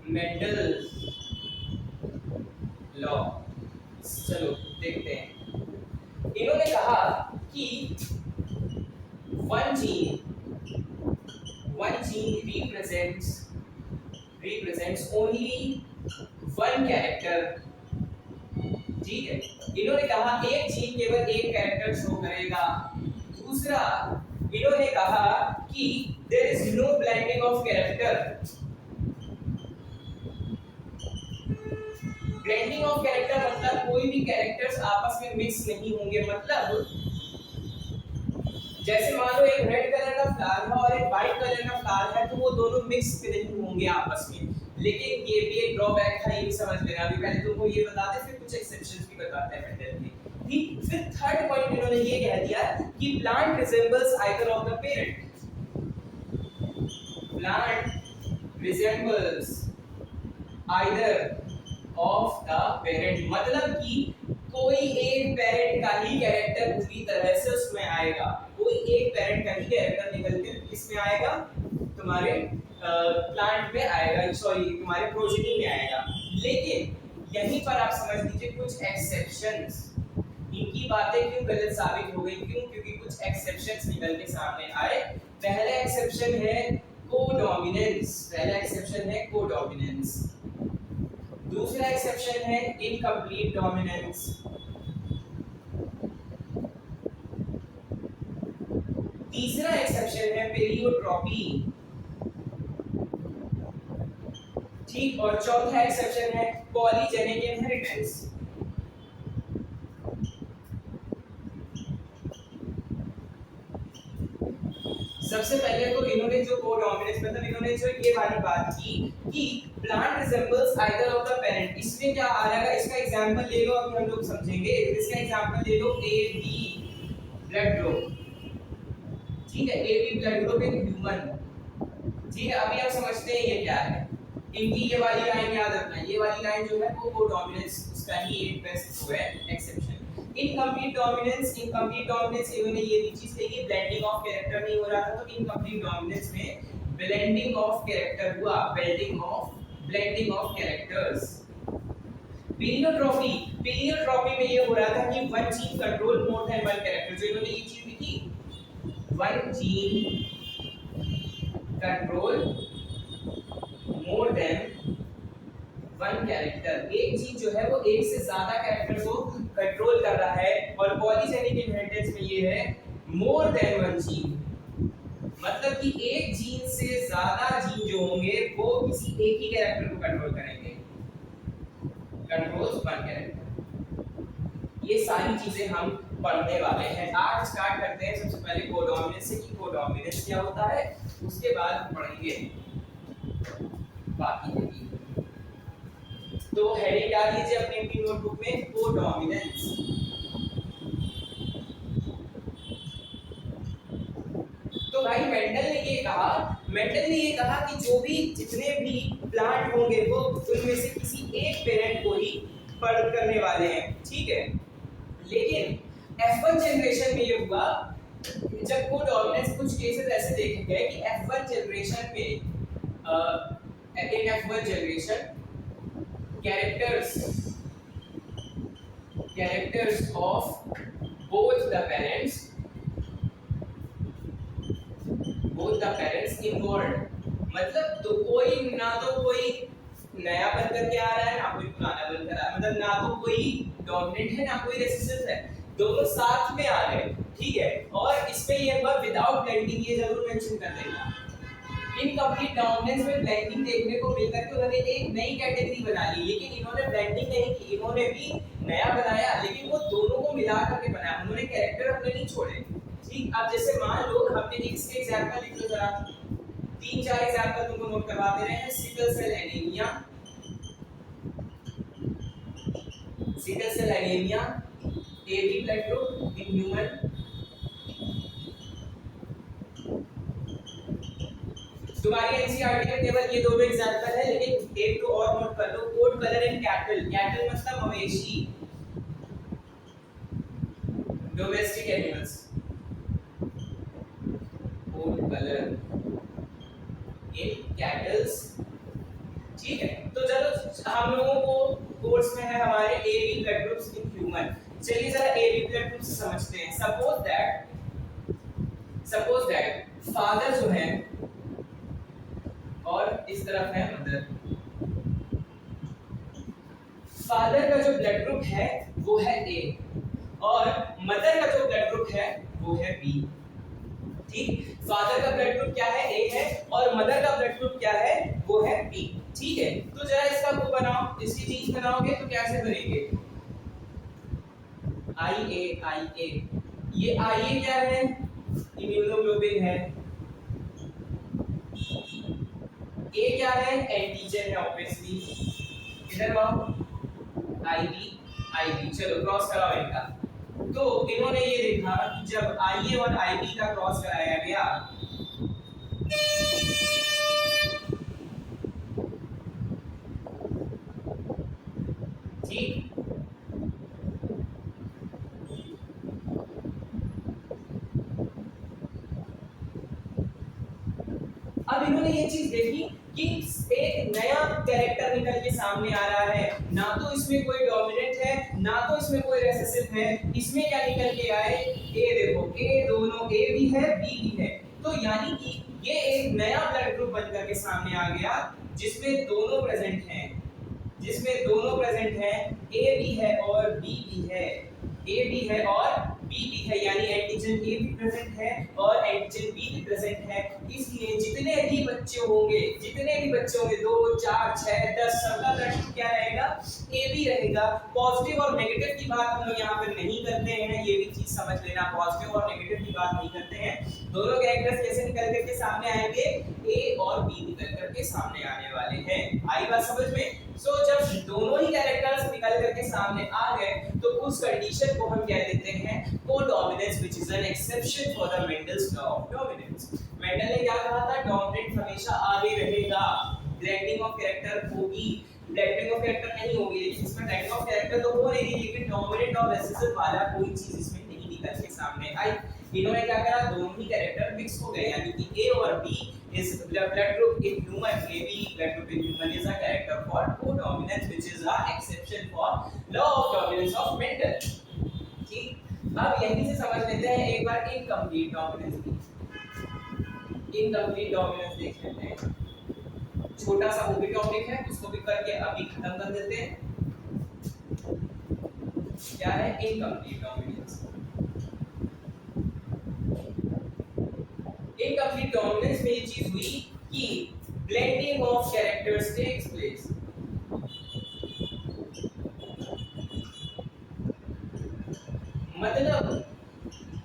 Speaker 1: Mendel law. चलो देखते हैं। इन्होंने कहा कि one gene represents only one character, ठीक है। इन्होंने कहा एक जीन केवल एक कैरेक्टर शो करेगा। दूसरा, इन्होंने कहा कि there is no blending of character। Blending of character मतलब कोई भी कैरेक्टर्स आपस में मिक्स नहीं होंगे, मतलब जैसे मान लो एक रेड कलर का फ्लावर है और एक व्हाइट कलर का फ्लावर है, तो वो दोनों मिक्स नहीं होंगे आपस में। लेकिन ये भी एक ड्रॉबैक था, ये भी समझ लेना। अभी पहले तुमको ये बताते, फिर कुछ एक्सेप्शंस भी बताते हैं मेंडल के, ठीक। फिर थर्ड पॉइंट इन्होंने ये कह दिया कि plant resembles either of the parent, plant resembles either of the parent, मतलब कि कोई एक पेरेंट का ही कैरेक्टर पूरी तरह से उसमें आएगा, कोई एक पेरेंट का ही कैरेक्टर निकल के किसमें आएगा, तुम्हारे प्लांट में आएगा, सॉरी तुम्हारे प्रोजेनी में आएगा। लेकिन यहीं पर आप समझ लीजिए कुछ एक्सेप्शंस, इनकी बातें क्यों गलत साबित हो गई, क्यों? क्योंकि कुछ एक्सेप्शंस निकल के सामने आए। पहला एक्सेप्शन है कोडोमिनेंस, पहला एक्सेप्शन है कोडोमिनेंस। दूसरा एक्सेप्शन है इनकम्प्लीट डोमिनेंस। तीसरा एक्सेप्शन है पेरियोट्रॉपी, ठीक। और चौथा एक्सेप्शन है पॉलीजेनिक इनहेरिटेंस। सबसे पहले तो इन्होंने जो कोडोमिनेंस, मतलब इन्होंने जो ये वाली बात की कि plant resembles either of the parent, इसमें क्या आ रहेगा, इसका एग्जांपल ले लो, अभी हम लोग समझेंगे। इसका एग्जांपल ले लो ए बी ब्लड ग्रुप, ठीक है, ए बी ब्लड ग्रुप एक ह्यूमन, ठीक है। अभी आप समझते हैं ये क्या है। इनकी ये वाली लाइन याद रखना, ये वाली लाइन जो है वो कोडोमिनेंस उसका ही एक बेस्ट वो है exception. Incomplete dominance, incomplete dominance इन्होंने ये भी चीज कही, ब्लेंडिंग ऑफ कैरेक्टर नहीं हो रहा था, तो इनकम्प्लीट डोमिनेंस में ब्लेंडिंग ऑफ कैरेक्टर हुआ, ब्लेंडिंग ऑफ कैरेक्टर्स। पीरियोट्रॉपी में ये हो रहा था कि one gene control more than one character, जो इन्होंने ये चीज लिखी, one gene control more than one character, एक जीन जो है वो एक से ज्यादा कैरेक्टर को कंट्रोल कर रहा है। और पॉलीजेनिक इनहेरिटेंस में ये है मोर देन वन जीन, मतलब कि एक जीन से ज्यादा जीन जो होंगे वो किसी एक ही कैरेक्टर को कंट्रोल करेंगे, कंट्रोल्स वन कैरेक्टर। ये सारी चीजें हम पढ़ने वाले हैं। आज स्टार्ट करते हैं सबसे पहले कोडोमिनेंस से, कि कोडोमिनेंस क्या होता है, उसके बाद हम पढ़ेंगे बाकी की। तो हेडिंग डाल लीजिए अपनी अपनी नोटबुक में, कोडोमिनेंस। तो भाई मेंडल ने ये कहा कि जो भी जितने भी प्लांट होंगे वो उनमें से किसी एक पेरेंट को ही बर्थ करने वाले हैं, ठीक है। लेकिन F1 जनरेशन में ये हुआ, जब को डोमिनेंस कुछ केसेस ऐसे देखे गए कि F1 जनरेशन में in F1 generation characters of both the parents involved, मतलब तो कोई ना तो कोई नया बन करके आ रहा है ना कोई पुराना बन कर आ रहा है, मतलब ना तो कोई डोमिनेंट है ना कोई रेसिसिव है, दोनों साथ में आ रहे हैं, ठीक है। और इसमें ये बात विदाउट ब्लेंडिंग ये जरूर मेंशन कर देना, इनकम्प्लीट डोमिनेंस में ब्लेंडिंग देखने को मिल करके उन्होंने एक नई कैटेगरी बना ली, लेकिन इन्होंने ब्लेंडिंग नहीं की, इन्होंने भी नया बनाया, लेकिन वो दोनों को मिला करके बनाया, उन्होंने कैरेक्टर अपने नहीं छोड़े, ठीक। अब जैसे मान लो हमने इसके एग्जांपल लिख लो जरा, 3-4 एग्जांपल तुमको नोट करवा दे रहे हैं। Sickle cell anaemia, AB blood group in human. तुम्हारी एनसीईआरटी में केवल ये दो एग्जांपल है, लेकिन एक तो और नोट कर लो, code colour in cattle, cattle मतलब मवेशी, domestic animals, code colour in cattles, ठीक है। तो चलो हम लोगों को कोर्स में है हमारे AB blood groups in human, चलिए जरा AB ब्लड ग्रुप्स समझते हैं। सपोज दैट फादर जो है और इस तरफ है मदर, फादर का जो ब्लड ग्रुप है वो है A और मदर का जो ब्लड ग्रुप है वो है B, ठीक। फादर का ब्लड ग्रुप क्या है A है और मदर का ब्लड ग्रुप क्या है वो है B, ठीक है। तो जरा इसका वो बनाओ, इसकी चीज बनाओगे तो कैसे बनेंगे, IA, ये IA क्या है, इम्यूनोग्लोबिन है, A क्या है, एंटीजन है ऑब्वियसली, इधर आओ IB, चलो क्रॉस कराओ इनका। तो इन्होंने ये देखा कि जब IA और IB का क्रॉस कराया गया ठीक, अब इन्होंने ये चीज देखी कि एक नया कैरेक्टर निकल के सामने आ रहा है, ना तो इसमें कोई डोमिनेंट है ना तो इसमें कोई रेसेसिव है, इसमें क्या निकल के आए, ए देखो, ए दोनों ए भी है बी भी है, तो यानी कि ये एक नया ब्लड ग्रुप बनकर के सामने आ गया जिसमें दोनों प्रेजेंट हैं, ए भी है और बी भी है, ए भी है और बी भी है, यानी एंटीजन ए भी प्रेजेंट है और एंटीजन बी भी प्रेजेंट है। इसलिए जितने भी बच्चे होंगे 2, 4, 6, 10 सबका ब्लड क्या रहेगा, ए भी रहेगा। पॉजिटिव और नेगेटिव की बात हम लोग यहाँ पर नहीं करते हैं, ये भी चीज समझ लेना, पॉजिटिव और नेगेटिव की बात नहीं करते हैं, दोनों कैरेक्टर्स कैसे निकल करके सामने आएंगे, ए और बी निकल करके सामने आने वाले हैं। आई बात समझ में? जब दोनों ही कैरेक्टर्स निकल करके सामने आ गए तो उस कंडीशन को हम कह देते हैं codominance, which is an exception for the Mendel's law of dominance. Mendel ने क्या कहा था, डोमिनेंट हमेशा आगे रहेगा, ब्लेंडिंग ऑफ कैरेक्टर होगी, ब्लेंडिंग ऑफ कैरेक्टर नहीं होगी, लेकिन इसमें ब्लेंडिंग ऑफ कैरेक्टर तो हो रही है, लेकिन डोमिनेंट और रेसेसिव वाला कोई चीज इसमें नहीं निकल के सामने आई। इन्होंने क्या करा, दोनों ही कैरेक्टर मिक्स हो गए, यानी कि A और B is the blood group in human, AB blood group in human is a character for codominance, which is a exception for law of dominance of Mendel, ठीक। अब यहीं से समझ लेते हैं एक बार इनकम्प्लीट डोमिनेंस की, इनकम्प्लीट डोमिनेंस देख लेते हैं, छोटा सा वो भी टॉपिक है, उसको भी करके अभी खत्म कर देते हैं। क्या है इनकम्प्लीट डोमिनेंस? इनकम्प्लीट डोमिनेंस में ये चीज हुई कि blending of characters takes place, मतलब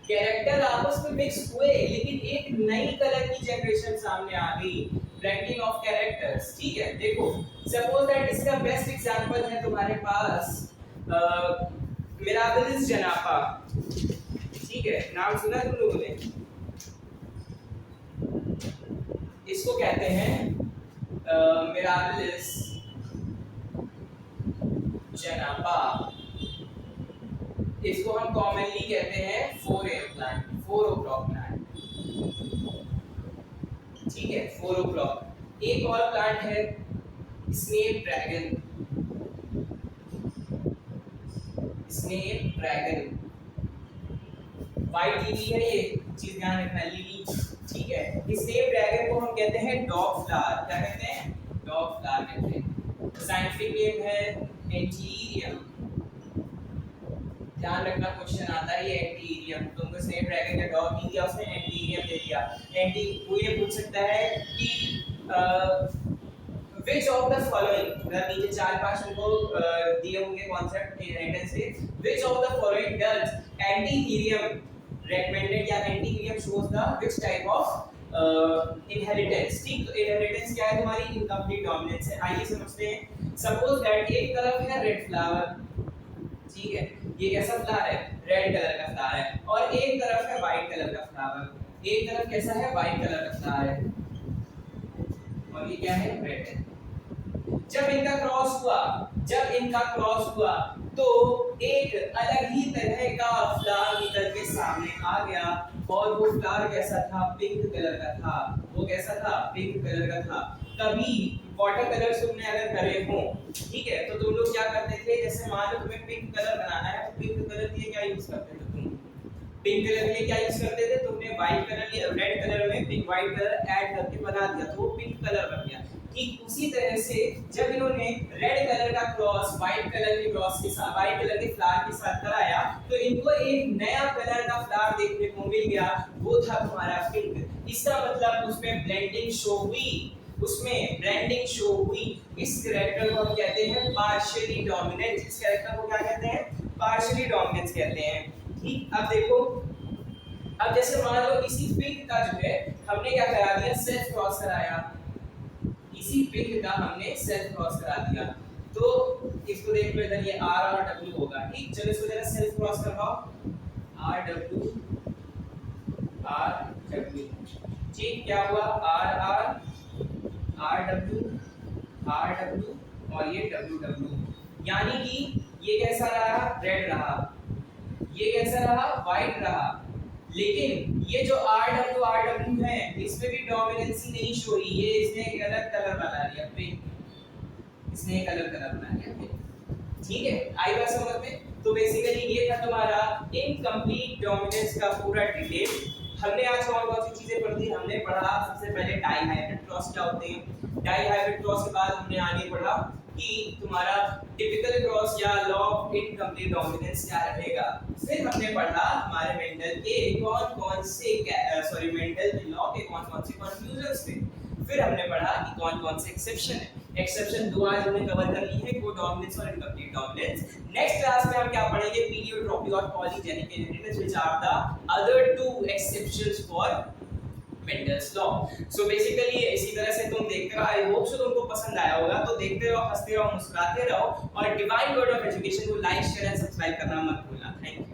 Speaker 1: कैरेक्टर आपस में मिक्स हुए लेकिन एक नई कलर की जनरेशन सामने आ गई, ब्लेंडिंग ऑफ कैरेक्टर्स, ठीक है। देखो सपोज दैट इसका बेस्ट एग्जांपल है तुम्हारे पास मिराबिलिस जनापा, ठीक है, नाम सुना तुम लोगों ने? इसको कहते हैं मिराबिलिस जनापा, इसको हम कॉमनली कहते हैं 4 o'clock प्लांट, ठीक है 4 o'clock। एक और प्लांट है snake dragon, snake dragon white lily है, ये चीज ध्यान रखना लिली, ठीक है। स्नेक ड्रैगन को हम कहते हैं डॉग फ्लावर, क्या कहते हैं? डॉग फ्लावर कहते हैं। साइंटिफिक नेम है एंटीरियम, ध्यान रखना क्वेश्चन आता है ये एंटीरियम, तुमको स्नेक ड्रैगन का डॉग नहीं दिया उसने एंटीरियम दे दिया। एंटी वो ये पूछ सकता है कि which of the following, मतलब नीचे 4-5 उनको दिए होंगे कॉन्सेप्ट इनहेरिटेंस से, which of the following does anti-helium recommended या anti-helium shows the which type of inheritance, ठीक। तो इनहेरिटेंस क्या है तुम्हारी? इनकम्प्लीट डोमिनेंस है। आइए समझते हैं। सपोज दैट एक तरफ है रेड फ्लावर, ठीक है, ये कैसा फ्लावर है? रेड कलर का फ्लावर है, और एक तरफ है व्हाइट कलर का फ्लावर, एक तरफ कैसा है? व्हाइट कलर का फ्लावर है, और ये क्या है? रेड है। जब इनका क्रॉस हुआ तो एक अलग ही तरह का फ्लावर निकल के सामने आ गया, और वो फ्लावर कैसा था? पिंक कलर का था। वो कैसा था? पिंक कलर का था। कभी वाटर कलर तुमने अगर करे हो, ठीक है, तो तुम लोग क्या करते थे? जैसे मान लो तुम्हें पिंक कलर बनाना है, तो पिंक कलर के लिए क्या यूज करते थे तुम? पिंक कलर के लिए क्या यूज करते थे? तुमने व्हाइट कलर या रेड कलर में पिंक व्हाइट कलर ऐड करके बना दिया, तो वो पिंक कलर बन गया। ठीक उसी तरह से जब इन्होंने रेड कलर का क्रॉस व्हाइट कलर के क्रॉस के साथ, व्हाइट कलर के फ्लावर के साथ कराया, तो इनको एक नया कलर का फ्लावर देखने को मिल गया, वो था तुम्हारा पिंक। इसका मतलब उसमें ब्लेंडिंग शो हुई, उसमें ब्लेंडिंग शो हुई। इस कैरेक्टर को हम कहते हैं पार्शियली डोमिनेंट। इस कैरेक्टर को क्या कहते हैं? पार्शियली डोमिनेंस कहते हैं। ठीक, अब देखो, अब जैसे मान लो इसी पिंक का जो है हमने क्या करा दिया? सेल्फ क्रॉस कराया। इसी पिंक का हमने सेल्फ क्रॉस करा दिया, तो इसको देख लो इधर, ये R और W होगा। ठीक, चलो इसको जरा सेल्फ क्रॉस करवाओ, R W R W। ठीक, क्या हुआ? R R R W R W और ये W W, यानी कि ये कैसा रहा? रेड रहा, ये कैसा रहा? व्हाइट रहा। लेकिन ये जो RW है इसमें भी डोमिनेंसी नहीं शो हुई, ये इसने एक अलग कलर बना लिया पिंक, इसने एक अलग कलर बना लिया पिंक। ठीक है, आई बात समझ में? तो बेसिकली ये था तुम्हारा इनकम्प्लीट डोमिनेंस का पूरा डिटेल। हमने आज और बहुत सी चीजें पढ़ी। हमने पढ़ा सबसे पहले डाई हाइब्रिड क्रॉस क्या होते हैं, डाई हाइब्रिड क्रॉस के बाद हमने आगे पढ़ा कि तुम्हारा टिपिकल क्रॉस या लॉ ऑफ इनकम्प्लीट डोमिनेंस क्या रहेगा। फिर हमने पढ़ा हमारे मेंडल के कौन-कौन से मेंडल के लॉ के कौन-कौन से कंक्लूजन्स थे। फिर हमने पढ़ा कि कौन-कौन से एक्सेप्शन है। एक्सेप्शन दो आज हमने कवर कर ली है, कोडोमिनेंस और इनकम्प्लीट डोमिनेंस। नेक्स्ट क्लास में हम क्या पढ़ेंगे? पीरियोट्रॉपी और polygenic inheritance, which are the other two exceptions for Mendel's law. So basically इसी तरह से तुम देखते रहो। आई होप सो तुमको पसंद आया होगा। तो देखते रहो, हंसते रहो, मुस्कुराते रहो, और डिवाइन वर्ड ऑफ एजुकेशन को लाइक शेयर एंड सब्सक्राइब करना मत भूलना। Thank you.